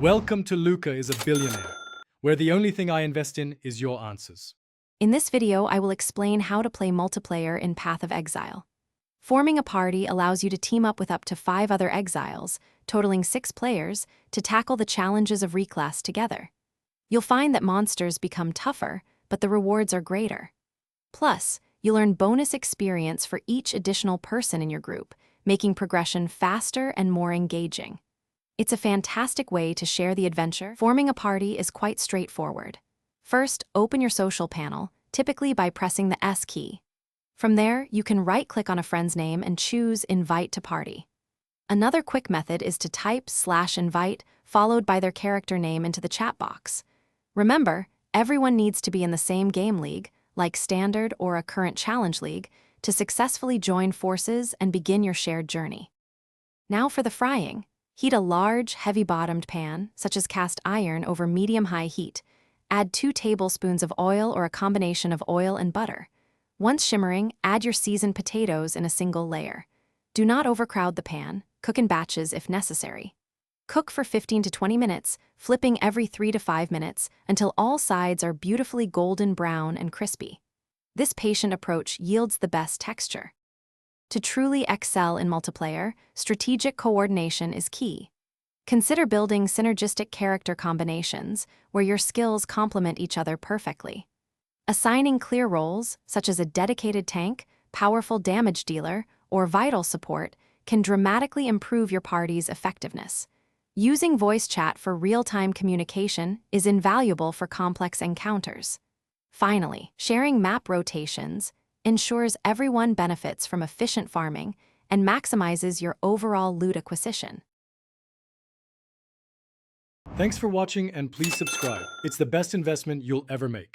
Welcome to Luca is a Billionaire, where the only thing I invest in is your answers. In this video, I will explain how to play multiplayer in Path of Exile. Forming a party allows you to team up with up to 5 other exiles, totaling 6 players, to tackle the challenges of reclass together. You'll find that monsters become tougher, but the rewards are greater. Plus, you'll earn bonus experience for each additional person in your group, making progression faster and more engaging. It's a fantastic way to share the adventure. Forming a party is quite straightforward. First, open your social panel, typically by pressing the S key. From there, you can right-click on a friend's name and choose Invite to Party. Another quick method is to type /invite followed by their character name into the chat box. Remember, everyone needs to be in the same game league, like Standard or a current Challenge League, to successfully join forces and begin your shared journey. Now for the frying. Heat a large, heavy-bottomed pan, such as cast iron, over medium-high heat. Add 2 tablespoons of oil or a combination of oil and butter. Once shimmering, add your seasoned potatoes in a single layer. Do not overcrowd the pan. Cook in batches if necessary. Cook for 15 to 20 minutes, flipping every 3 to 5 minutes until all sides are beautifully golden brown and crispy. This patient approach yields the best texture. To truly excel in multiplayer, strategic coordination is key. Consider building synergistic character combinations where your skills complement each other perfectly. Assigning clear roles, such as a dedicated tank, powerful damage dealer, or vital support, can dramatically improve your party's effectiveness. Using voice chat for real-time communication is invaluable for complex encounters. Finally, sharing map rotations ensures everyone benefits from efficient farming and maximizes your overall loot acquisition. Thanks for watching and please subscribe. It's the best investment you'll ever make.